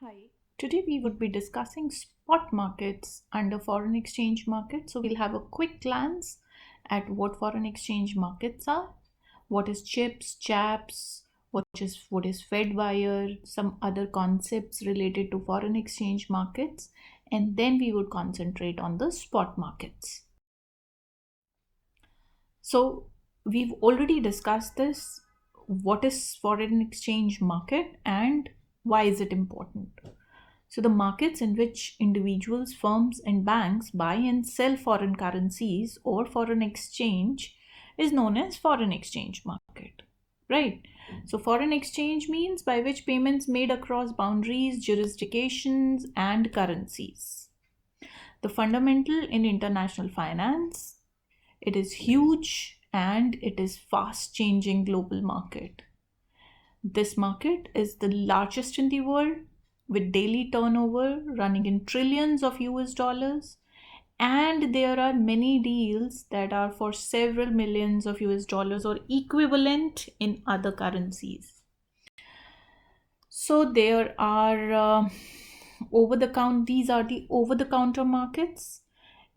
Hi, today we would be discussing spot markets under foreign exchange markets. So we'll have a quick glance at what foreign exchange markets are, what is chips, chaps, what is Fed wire, some other concepts related to foreign exchange markets, and then we would concentrate on the spot markets. So we've already discussed this. What is foreign exchange market and why is it important? So, the markets in which individuals, firms, and banks buy and sell foreign currencies or foreign exchange is known as foreign exchange market, right? So, foreign exchange means by which payments made across boundaries, jurisdictions, and currencies. The fundamental in international finance, it is huge and it is fast changing global market. This market is the largest in the world with daily turnover running in trillions of US dollars, and there are many deals that are for several millions of US dollars or equivalent in other currencies. So there are over the count these are the over the counter markets.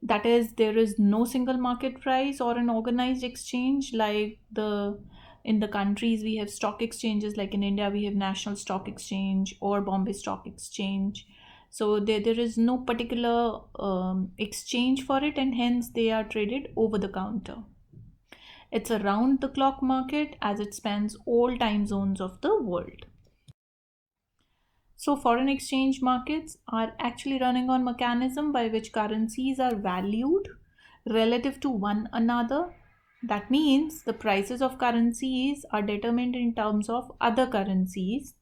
That is, there is no single market price or an organized exchange like the in the countries we have stock exchanges, like in India we have National Stock Exchange or Bombay Stock Exchange. So there is no particular exchange for it, and hence they are traded over the counter. It's a round the clock market as it spans all time zones of the world. So foreign exchange markets are actually running on mechanism by which currencies are valued relative to one another. That means the prices of currencies are determined in terms of other currencies,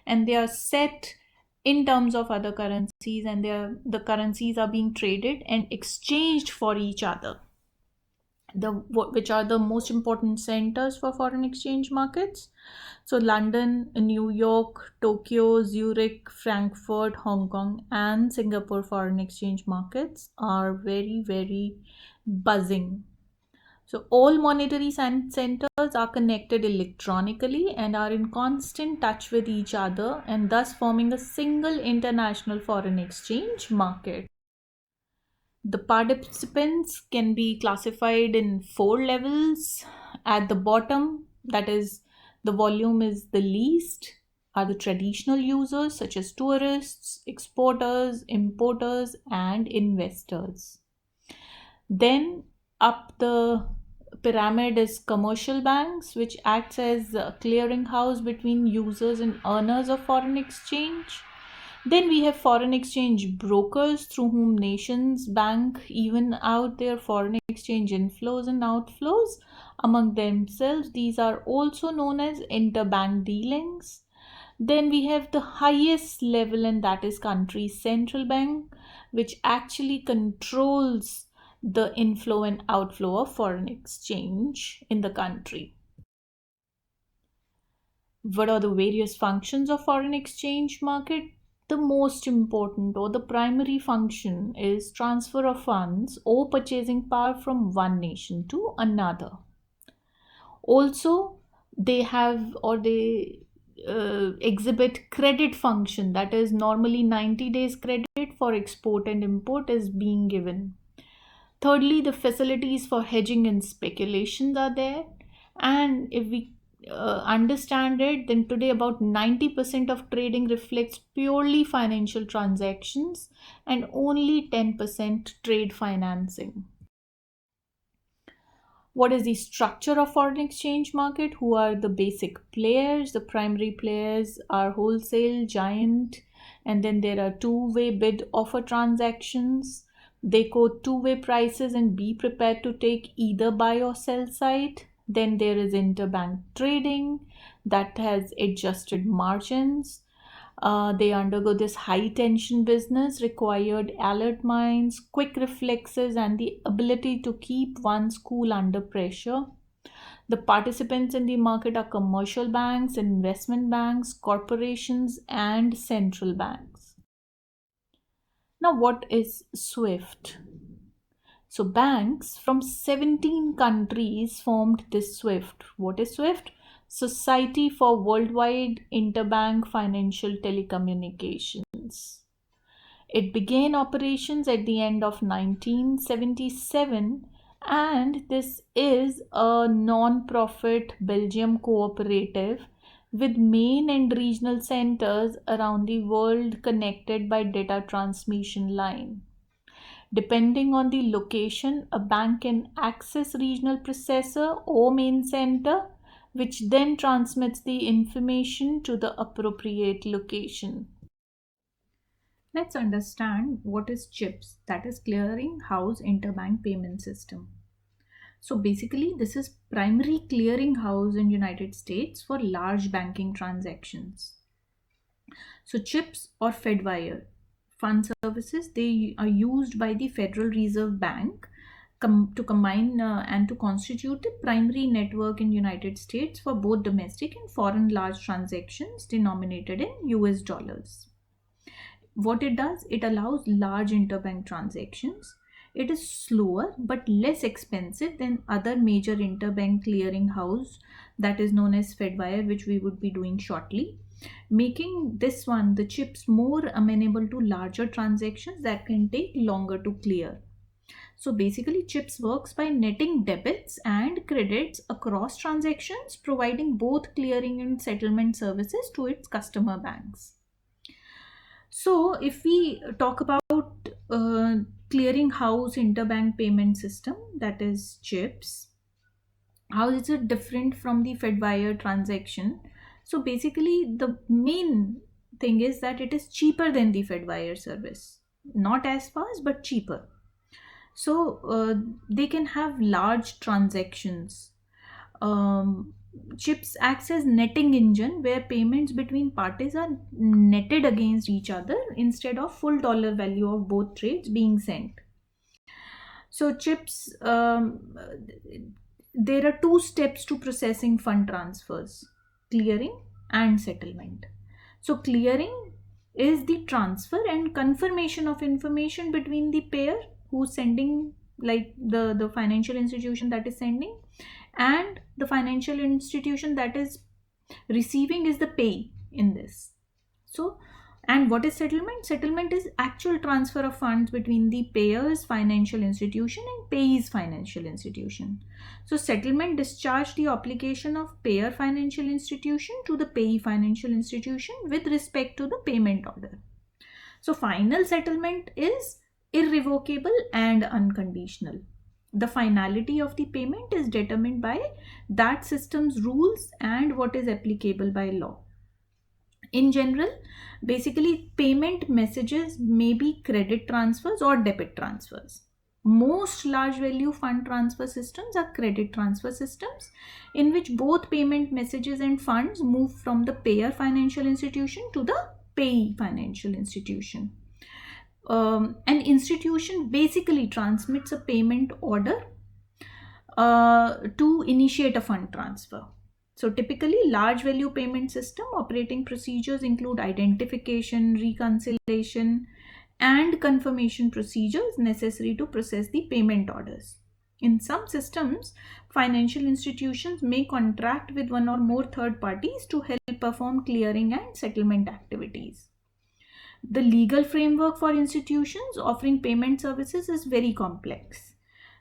and they are set in terms of other currencies, and the currencies are being traded and exchanged for each other. Which are the most important centers for foreign exchange markets? So London, New York, Tokyo, Zurich, Frankfurt, Hong Kong, and Singapore foreign exchange markets are very, very buzzing. So all monetary centers are connected electronically and are in constant touch with each other, and thus forming a single international foreign exchange market. The participants can be classified in four levels. At the bottom, that is, the volume is the least, are the traditional users such as tourists, exporters, importers, and investors. Then up the pyramid is commercial banks, which acts as a clearinghouse between users and earners of foreign exchange. Then we have foreign exchange brokers through whom nations bank even out their foreign exchange inflows and outflows among themselves. These are also known as interbank dealings. Then we have the highest level, and that is country's central bank, which actually controls the inflow and outflow of foreign exchange in the country. What are the various functions of foreign exchange market? The most important or the primary function is transfer of funds or purchasing power from one nation to another. Also, they have or they exhibit credit function, that is normally 90 days credit for export and import is being given. Thirdly, the facilities for hedging and speculations are there. And if we understand it, then today about 90% of trading reflects purely financial transactions and only 10% trade financing. What is the structure of foreign exchange market? Who are the basic players? The primary players are wholesale giant, and then there are two-way bid offer transactions. They quote two-way prices and be prepared to take either buy or sell side. Then there is interbank trading that has adjusted margins. They undergo this high tension business, required alert minds, quick reflexes, and the ability to keep one's cool under pressure. The participants in the market are commercial banks, investment banks, corporations, and central banks. Now, what is SWIFT? So, banks from 17 countries formed this SWIFT. What is SWIFT? Society for Worldwide Interbank Financial Telecommunications. It began operations at the end of 1977, and this is a non-profit Belgium cooperative with main and regional centers around the world connected by data transmission line. Depending on the location, a bank can access regional processor or main center, which then transmits the information to the appropriate location. Let's understand what is CHIPS, that is Clearing House Interbank Payment System. So basically this is primary clearing house in United States for large banking transactions. So CHIPS or Fedwire fund services, they are used by the Federal Reserve Bank to combine and to constitute the primary network in United States for both domestic and foreign large transactions denominated in US dollars. What it does, it allows large interbank transactions. It is slower but less expensive than other major interbank clearing house that is known as Fedwire, which we would be doing shortly, making this one, the CHIPS, more amenable to larger transactions that can take longer to clear. So basically CHIPS works by netting debits and credits across transactions, providing both clearing and settlement services to its customer banks. So if we talk about clearing house interbank payment system, that is CHIPS, how is it different from the Fedwire transaction? So basically the main thing is that it is cheaper than the Fedwire service, not as fast but cheaper. So they can have large transactions. CHIPS acts as netting engine where payments between parties are netted against each other instead of full dollar value of both trades being sent. So CHIPS, there are two steps to processing fund transfers: clearing and settlement. So clearing is the transfer and confirmation of information between the payer who's sending, like the financial institution that is sending, and the financial institution that is receiving is the pay in this. So, and what is settlement? Settlement is actual transfer of funds between the payer's financial institution and payee's financial institution. So settlement discharge the obligation of payer financial institution to the payee financial institution with respect to the payment order. So final settlement is irrevocable and unconditional. The finality of the payment is determined by that system's rules and what is applicable by law. In general, basically payment messages may be credit transfers or debit transfers. Most large value fund transfer systems are credit transfer systems in which both payment messages and funds move from the payer financial institution to the payee financial institution. An institution basically transmits a payment order to initiate a fund transfer. So typically large value payment system operating procedures include identification, reconciliation, and confirmation procedures necessary to process the payment orders. In some systems, financial institutions may contract with one or more third parties to help perform clearing and settlement activities. The legal framework for institutions offering payment services is very complex.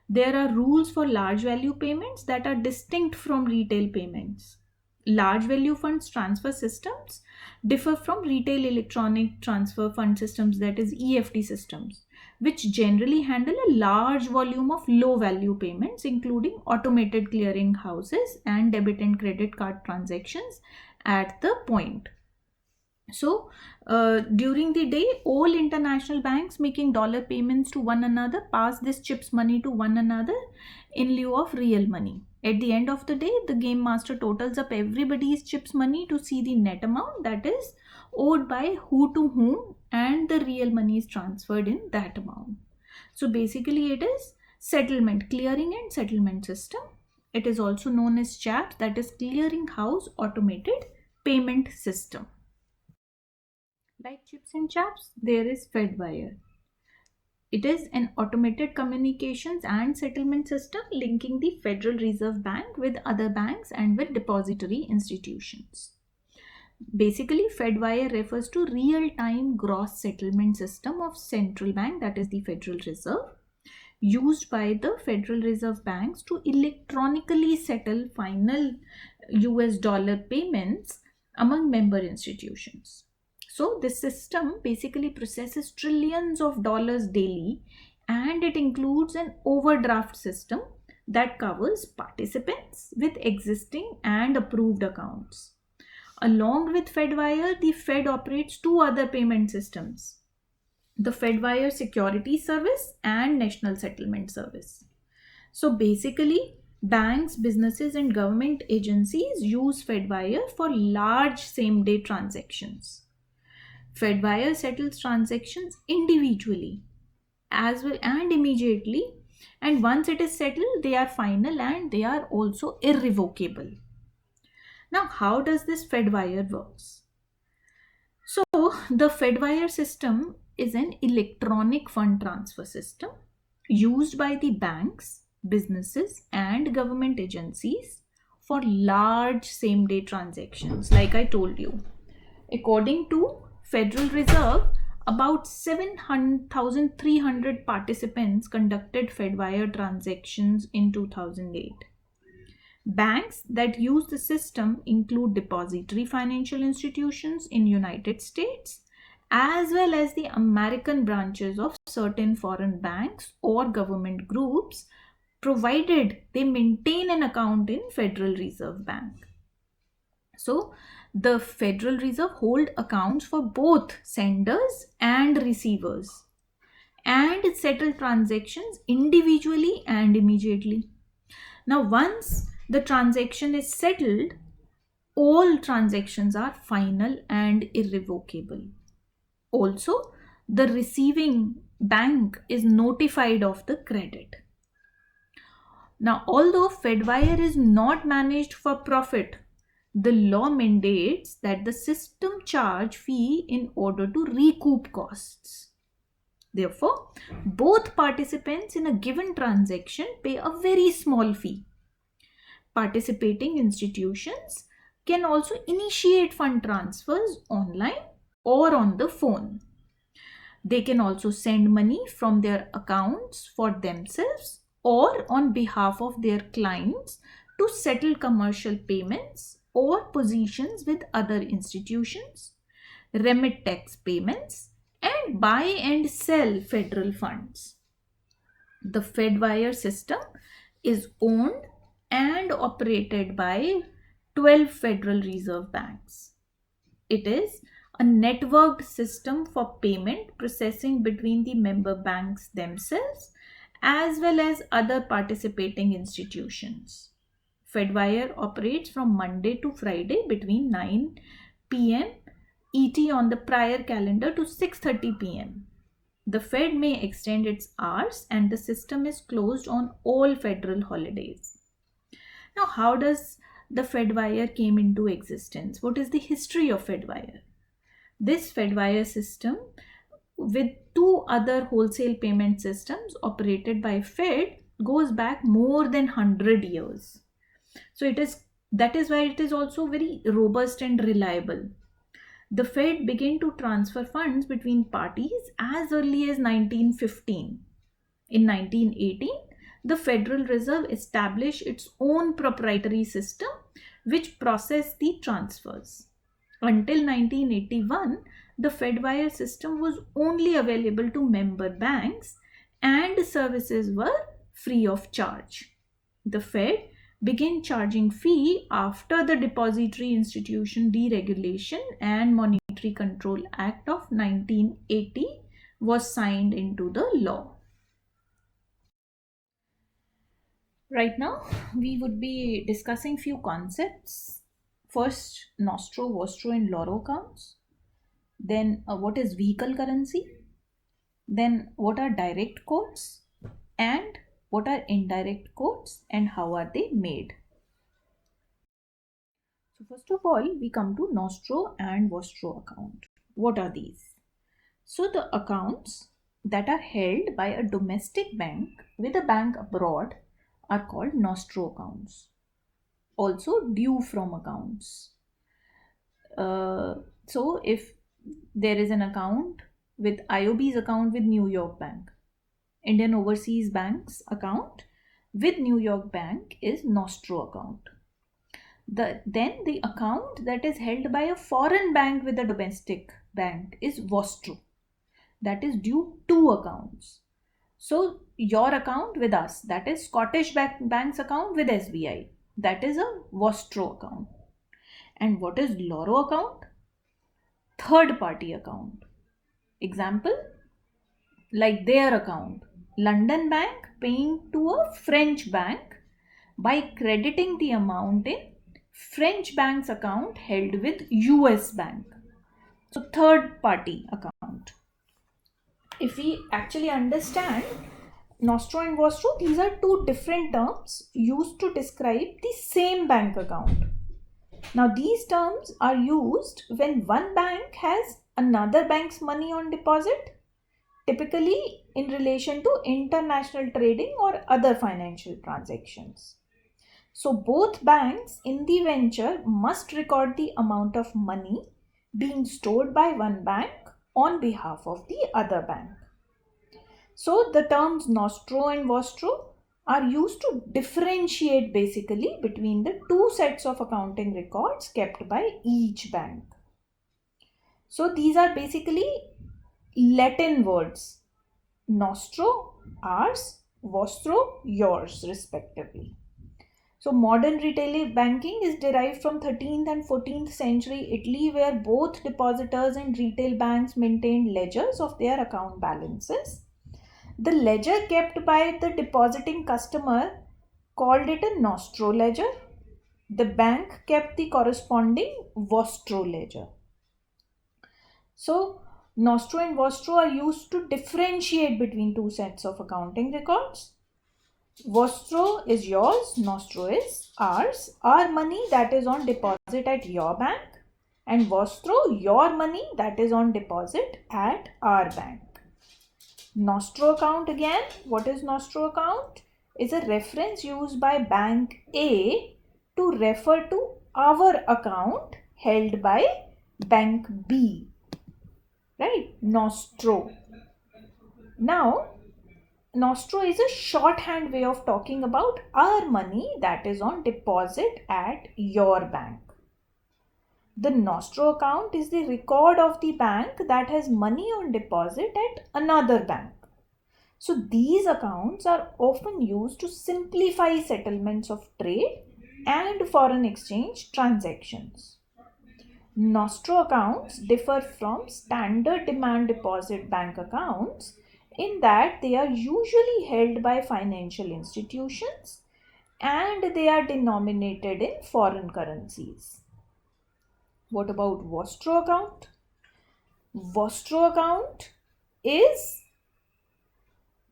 There are rules for large value payments that are distinct from retail payments. Large value funds transfer systems differ from retail electronic transfer fund systems, that is EFT systems, which generally handle a large volume of low value payments, including automated clearing houses and debit and credit card transactions at the point. So during the day, all international banks making dollar payments to one another pass this CHIPS money to one another in lieu of real money. At the end of the day, the game master totals up everybody's CHIPS money to see the net amount that is owed by who to whom, and the real money is transferred in that amount. So basically it is settlement, clearing and settlement system. It is also known as CHAPS, that is Clearing House Automated Payment System. Like CHIPS and CHAPS, there is Fedwire. It is an automated communications and settlement system linking the Federal Reserve Bank with other banks and with depository institutions. Basically, FedWire refers to real-time gross settlement system of central bank, that is the Federal Reserve, used by the Federal Reserve banks to electronically settle final US dollar payments among member institutions. So this system basically processes trillions of dollars daily, and it includes an overdraft system that covers participants with existing and approved accounts. Along with FedWire, the Fed operates two other payment systems: the FedWire Security Service and National Settlement Service. So basically, banks, businesses, and government agencies use FedWire for large same-day transactions. FedWire settles transactions individually as well and immediately, and once it is settled, they are final and they are also irrevocable. Now, how does this FedWire works? So, the FedWire system is an electronic fund transfer system used by the banks, businesses, and government agencies for large same-day transactions, like I told you. According to Federal Reserve, about 7,300 participants conducted FedWire transactions in 2008. Banks that use the system include depository financial institutions in United States, as well as the American branches of certain foreign banks or government groups, provided they maintain an account in Federal Reserve Bank. So, the Federal Reserve hold accounts for both senders and receivers, and settle transactions individually and immediately. Now, once the transaction is settled, all transactions are final and irrevocable. Also, the receiving bank is notified of the credit. Now, although FedWire is not managed for profit, the law mandates that the system charge fee in order to recoup costs. Therefore, both participants in a given transaction pay a very small fee. Participating institutions can also initiate fund transfers online or on the phone. They can also send money from their accounts for themselves or on behalf of their clients to settle commercial payments or positions with other institutions, remit tax payments, and buy and sell federal funds. The FedWire system is owned and operated by 12 Federal Reserve banks. It is a networked system for payment processing between the member banks themselves as well as other participating institutions. FedWire operates from Monday to Friday between 9 p.m. ET on the prior calendar to 6:30 p.m. The Fed may extend its hours, and the system is closed on all federal holidays. Now, how does the FedWire came into existence? What is the history of FedWire? This FedWire system, with two other wholesale payment systems operated by Fed, goes back more than 100 years. So that is why it is also very robust and reliable. The Fed began to transfer funds between parties as early as 1915. In 1918, the Federal Reserve established its own proprietary system which processed the transfers. Until 1981, the FedWire system was only available to member banks and services were free of charge. The Fed began charging fee after the Depository Institution Deregulation and Monetary Control Act of 1980 was signed into the law. Right now, we would be discussing few concepts. First, Nostro, Vostro, and Loro accounts. Then, what is vehicle currency? Then, what are direct quotes? And what are indirect quotes and how are they made? So, first of all, we come to Nostro and Vostro account. What are these? So, the accounts that are held by a domestic bank with a bank abroad are called nostro accounts, also due from accounts. So if there is an account with IOB's account with New York Bank, Indian Overseas Bank's account with New York Bank is nostro account. Then the account that is held by a foreign bank with a domestic bank is vostro, that is due to accounts. So your account with us, that is Scottish Bank's account with SBI, that is a vostro account. And what is loro account? Third party account. Example, like their account, London Bank paying to a French bank by crediting the amount in French bank's account held with US bank. So third party account. If we actually understand nostro and vostro, these are two different terms used to describe the same bank account. Now these terms are used when one bank has another bank's money on deposit, typically in relation to international trading or other financial transactions. So both banks in the venture must record the amount of money being stored by one bank on behalf of the other bank. So the terms nostro and vostro are used to differentiate basically between the two sets of accounting records kept by each bank. So these are basically Latin words: nostro, ours, vostro, yours, respectively. So modern retail banking is derived from 13th and 14th century Italy, where both depositors and retail banks maintained ledgers of their account balances. The ledger kept by the depositing customer called it a nostro ledger. The bank kept the corresponding vostro ledger. So nostro and vostro are used to differentiate between two sets of accounting records. Vostro is yours, nostro is ours, our money that is on deposit at your bank, and vostro, your money that is on deposit at our bank. Nostro account again, what is nostro account? Is a reference used by bank A to refer to our account held by bank B, right? Nostro. Now, nostro is a shorthand way of talking about our money that is on deposit at your bank. The nostro account is the record of the bank that has money on deposit at another bank. So these accounts are often used to simplify settlements of trade and foreign exchange transactions. Nostro accounts differ from standard demand deposit bank accounts in that they are usually held by financial institutions and they are denominated in foreign currencies. What about vostro account? Vostro account is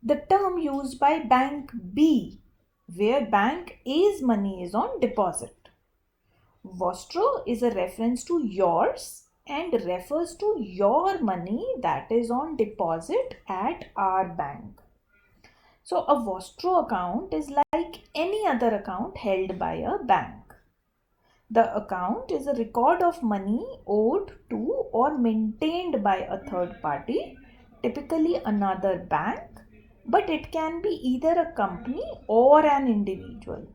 the term used by bank B, where bank A's money is on deposit. Vostro is a reference to yours and refers to your money that is on deposit at our bank. So a vostro account is like any other account held by a bank. The account is a record of money owed to or maintained by a third party, typically another bank, but it can be either a company or an individual.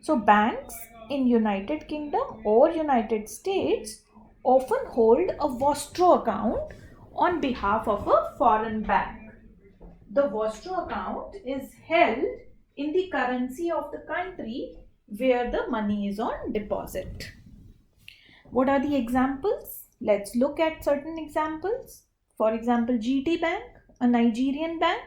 So banks in United Kingdom or United States often hold a vostro account on behalf of a foreign bank. The vostro account is held in the currency of the country where the money is on deposit. What are the examples? Let's look at certain examples. For example, GT Bank, a Nigerian bank.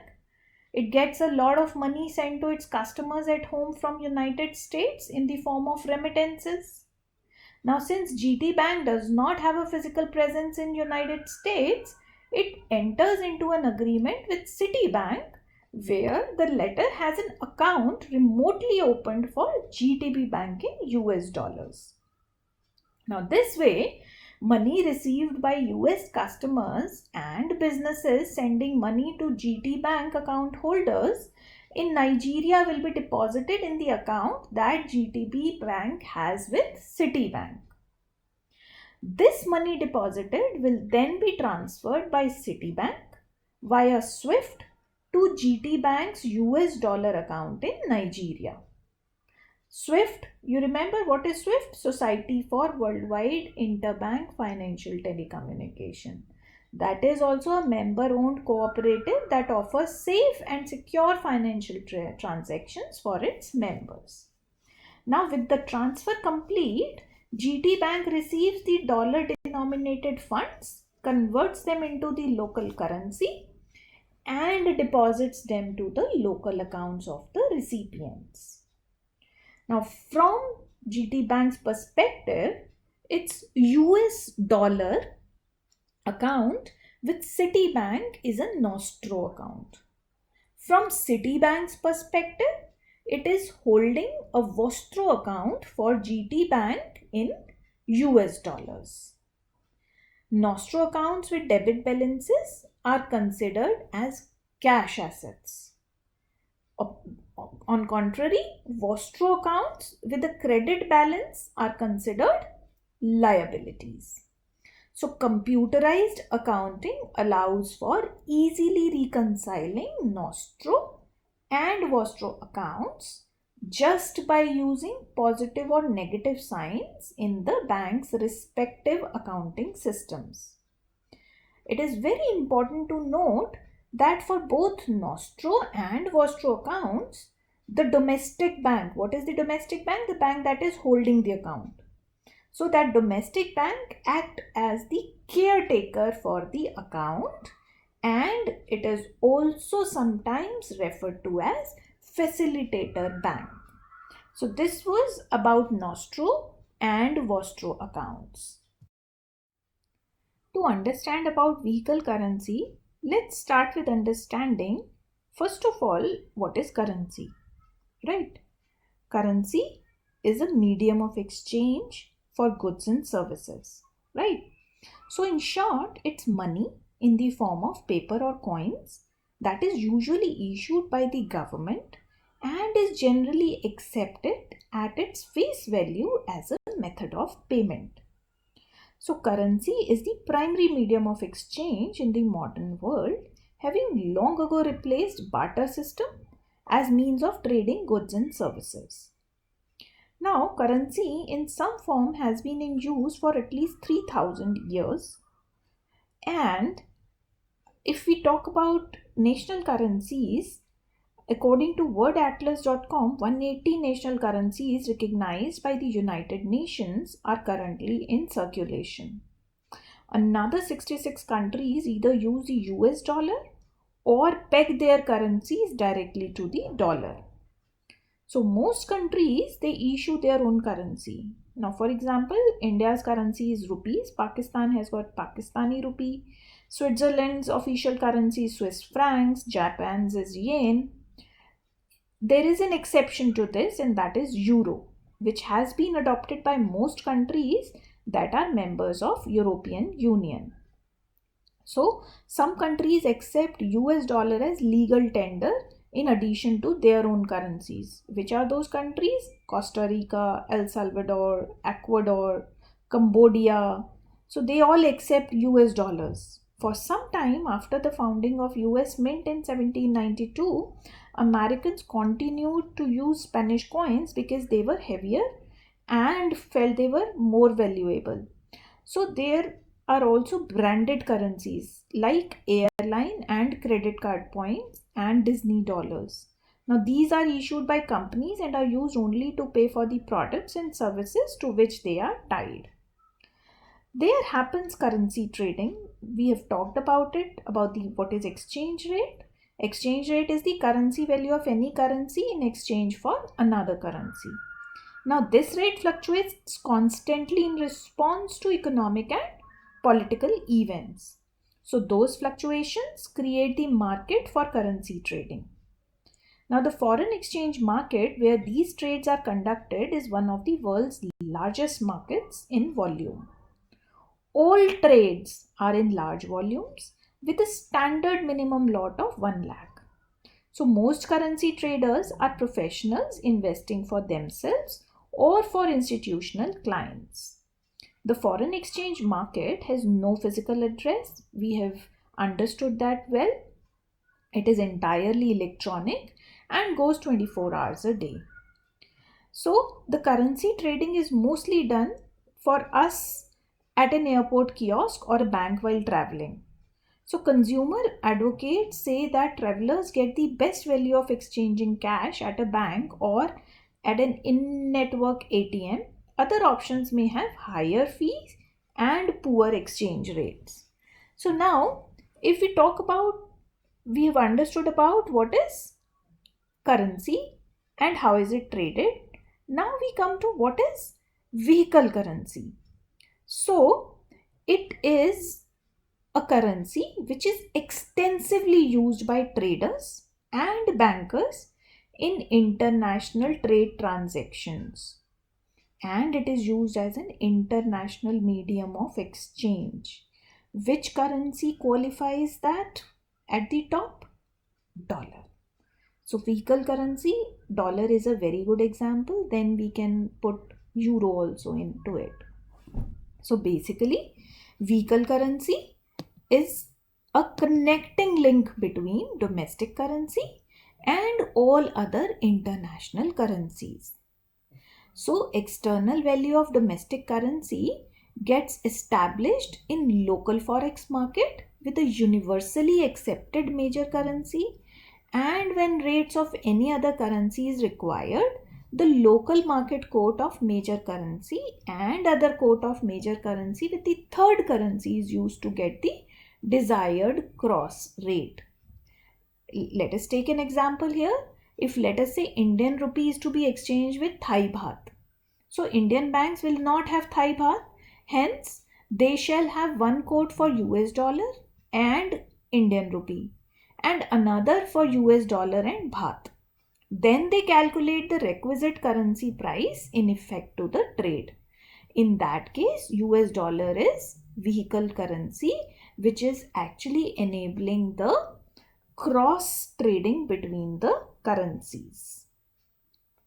It gets a lot of money sent to its customers at home from United States in the form of remittances. Now, since GT Bank does not have a physical presence in United States, it enters into an agreement with Citibank where the latter has an account remotely opened for GTB Bank in US dollars. Now, this way, Money received by US customers and businesses sending money to GT Bank account holders in Nigeria will be deposited in the account that GTB Bank has with Citibank. This money deposited will then be transferred by Citibank via SWIFT to GT Bank's US dollar account in Nigeria. SWIFT, you remember what is SWIFT? Society for Worldwide Interbank Financial Telecommunication. That is also a member-owned cooperative that offers safe and secure financial transactions for its members. Now, with the transfer complete, GT Bank receives the dollar-denominated funds, converts them into the local currency, and deposits them to the local accounts of the recipients. Now, from GT Bank's perspective, its US dollar account with Citibank is a Nostro account. From Citibank's perspective, it is holding a Vostro account for GT Bank in US dollars. Nostro accounts with debit balances are considered as cash assets. On contrary, Vostro accounts with a credit balance are considered liabilities. So, computerized accounting allows for easily reconciling Nostro and Vostro accounts just by using positive or negative signs in the bank's respective accounting systems. It is very important to note that for both Nostro and Vostro accounts, the domestic bank, what is the domestic bank? The bank that is holding the account. So that domestic bank acts as the caretaker for the account, and it is also sometimes referred to as facilitator bank. So this was about Nostro and Vostro accounts. To understand about vehicle currency, let's start with understanding, first of all, what is currency, right? Currency is a medium of exchange for goods and services, right? So in short, it's money in the form of paper or coins that is usually issued by the government and is generally accepted at its face value as a method of payment. So currency is the primary medium of exchange in the modern world, having long ago replaced barter system as means of trading goods and services. Now, currency in some form has been in use for at least 3000 years. And if we talk about national currencies, according to wordatlas.com, 180 national currencies recognized by the United Nations are currently in circulation. Another 66 countries either use the US dollar or peg their currencies directly to the dollar. So most countries, they issue their own currency. Now, for example, India's currency is rupees. Pakistan has got Pakistani rupee. Switzerland's official currency is Swiss francs. Japan's is yen. There is an exception to this, and that is euro, which has been adopted by most countries that are members of European Union. So, some countries accept US dollar as legal tender in addition to their own currencies. Which are those countries? Costa Rica, El Salvador, Ecuador, Cambodia. So they all accept US dollars. For some time after the founding of US Mint in 1792, Americans continued to use Spanish coins because they were heavier and felt they were more valuable. So there are also branded currencies like airline and credit card points and Disney dollars. Now these are issued by companies and are used only to pay for the products and services to which they are tied. There happens currency trading. We have talked about it, about what is exchange rate. Exchange rate is the currency value of any currency in exchange for another currency. Now this rate fluctuates constantly in response to economic and political events. So those fluctuations create the market for currency trading. Now the foreign exchange market where these trades are conducted is one of the world's largest markets in volume. All trades are in large volumes with a standard minimum lot of 1 lakh. So most currency traders are professionals investing for themselves or for institutional clients. The foreign exchange market has no physical address. We have understood that well. It is entirely electronic and goes 24 hours a day. So the currency trading is mostly done for us at an airport kiosk or a bank while traveling. So consumer advocates say that travelers get the best value of exchanging cash at a bank or at an in-network ATM. Other options may have higher fees and poor exchange rates. So now, if we talk about, we have understood about what is currency and how is it traded. Now we come to what is vehicle currency. So it is a currency which is extensively used by traders and bankers in international trade transactions, and it is used as an international medium of exchange. Which currency qualifies that at the top? Dollar. So vehicle currency, dollar is a very good example. Then we can put euro also into it. So basically, vehicle currency is a connecting link between domestic currency and all other international currencies. So external value of domestic currency gets established in local forex market with a universally accepted major currency, and when rates of any other currency is required, the local market quote of major currency and other quote of major currency with the third currency is used to get the desired cross rate. Let us take an example here. If let us say Indian rupee is to be exchanged with Thai baht, so Indian banks will not have Thai baht, hence they shall have one quote for US dollar and Indian rupee and another for US dollar and baht. Then they calculate the requisite currency price in effect to the trade. In that case, US dollar is vehicle currency, which is actually enabling the cross trading between the currencies.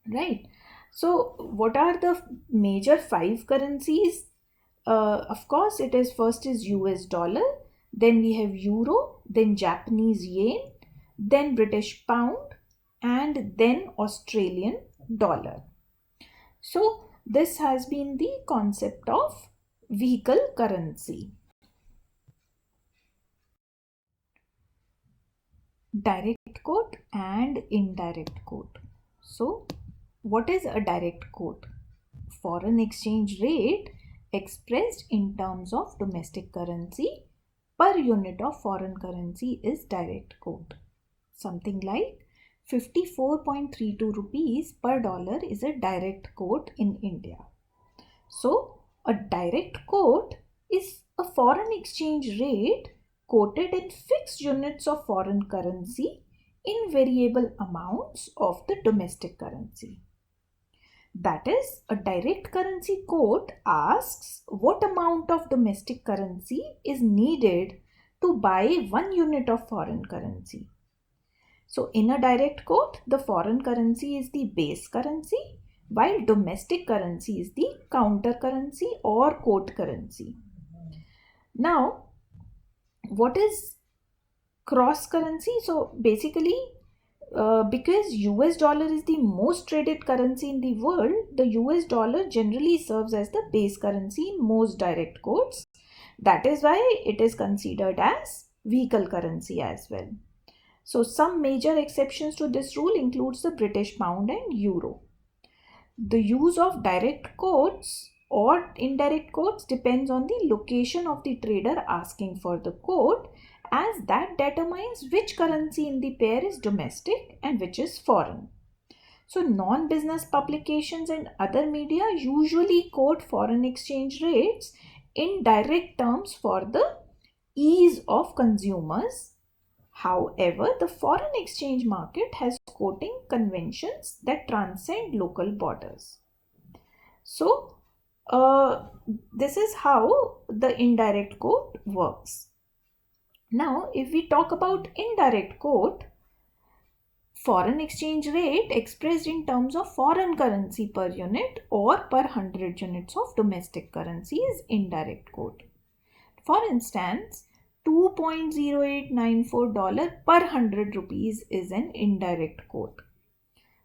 Right? So, what are the major 5 currencies? Of course, it is first is US dollar, then we have euro, then Japanese yen, then British pound, and then Australian dollar. So this has been the concept of vehicle currency. Direct quote and indirect quote. So what is a direct quote? Foreign exchange rate expressed in terms of domestic currency per unit of foreign currency is direct quote. Something like 54.32 rupees per dollar is a direct quote in India. So a direct quote is a foreign exchange rate quoted in fixed units of foreign currency in variable amounts of the domestic currency. That is, a direct currency quote asks what amount of domestic currency is needed to buy 1 unit of foreign currency. So in a direct quote, the foreign currency is the base currency, while domestic currency is the counter currency or quote currency. Now, what is cross currency? So basically, because US dollar is the most traded currency in the world, the US dollar generally serves as the base currency in most direct quotes. That is why it is considered as vehicle currency as well. So some major exceptions to this rule includes the British pound and euro. The use of direct quotes or indirect quotes depends on the location of the trader asking for the quote, as that determines which currency in the pair is domestic and which is foreign. So non-business publications and other media usually quote foreign exchange rates in direct terms for the ease of consumers. However, the foreign exchange market has quoting conventions that transcend local borders. So, this is how the indirect quote works. Now, if we talk about indirect quote, foreign exchange rate expressed in terms of foreign currency per unit or per 100 units of domestic currency is indirect quote. For instance, $2.0894 per 100 rupees is an indirect quote.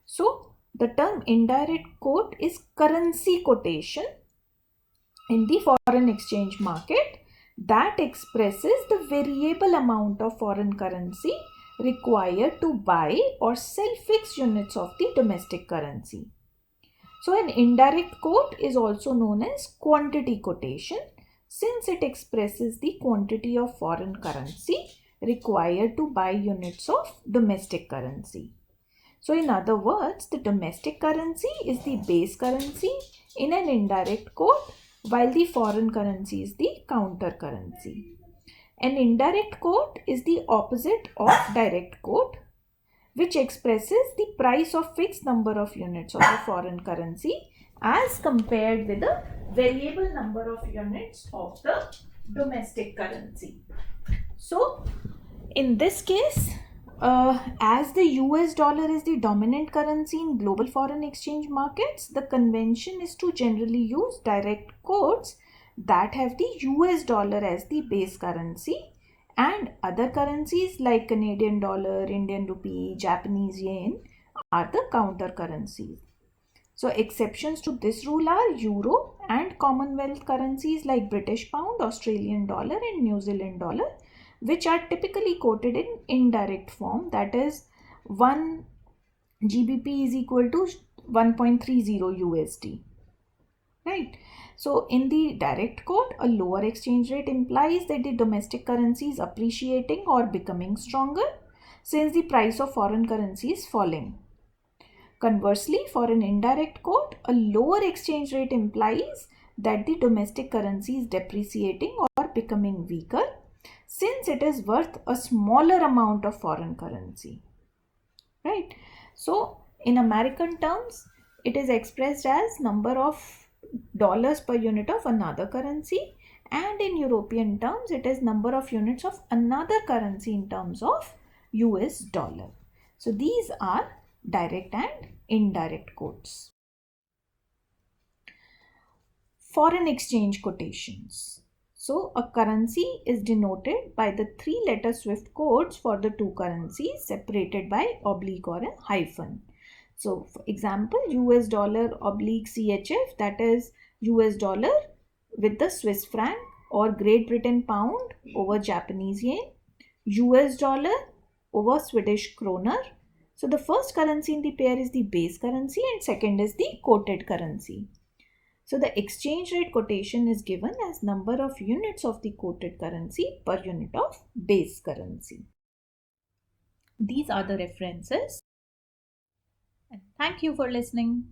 So, the term indirect quote is currency quotation in the foreign exchange market that expresses the variable amount of foreign currency required to buy or sell fixed units of the domestic currency. So, an indirect quote is also known as quantity quotation since it expresses the quantity of foreign currency required to buy units of domestic currency. So, in other words, the domestic currency is the base currency in an indirect quote, while the foreign currency is the counter currency. An indirect quote is the opposite of direct quote, which expresses the price of fixed number of units of the foreign currency as compared with the variable number of units of the domestic currency. So, in this case, as the US dollar is the dominant currency in global foreign exchange markets, the convention is to generally use direct quotes that have the US dollar as the base currency and other currencies like Canadian dollar, Indian rupee, Japanese yen are the counter currencies. So exceptions to this rule are Euro and Commonwealth currencies like British pound, Australian dollar and New Zealand dollar, which are typically quoted in indirect form, that is 1 GBP is equal to 1.30 USD. Right. So in the direct quote, a lower exchange rate implies that the domestic currency is appreciating or becoming stronger since the price of foreign currency is falling. Conversely, for an indirect quote, a lower exchange rate implies that the domestic currency is depreciating or becoming weaker since it is worth a smaller amount of foreign currency. Right. So, in American terms, it is expressed as number of dollars per unit of another currency, and in European terms, it is number of units of another currency in terms of US dollar. So, these are direct and indirect quotes. Foreign exchange quotations. So, a currency is denoted by the 3-letter SWIFT codes for the two currencies separated by oblique or a hyphen. So, for example, US dollar oblique CHF, that is US dollar with the Swiss franc, or Great Britain pound over Japanese yen, US dollar over Swedish kroner. So, the first currency in the pair is the base currency and second is the quoted currency. So the exchange rate quotation is given as number of units of the quoted currency per unit of base currency. These are the references. And thank you for listening.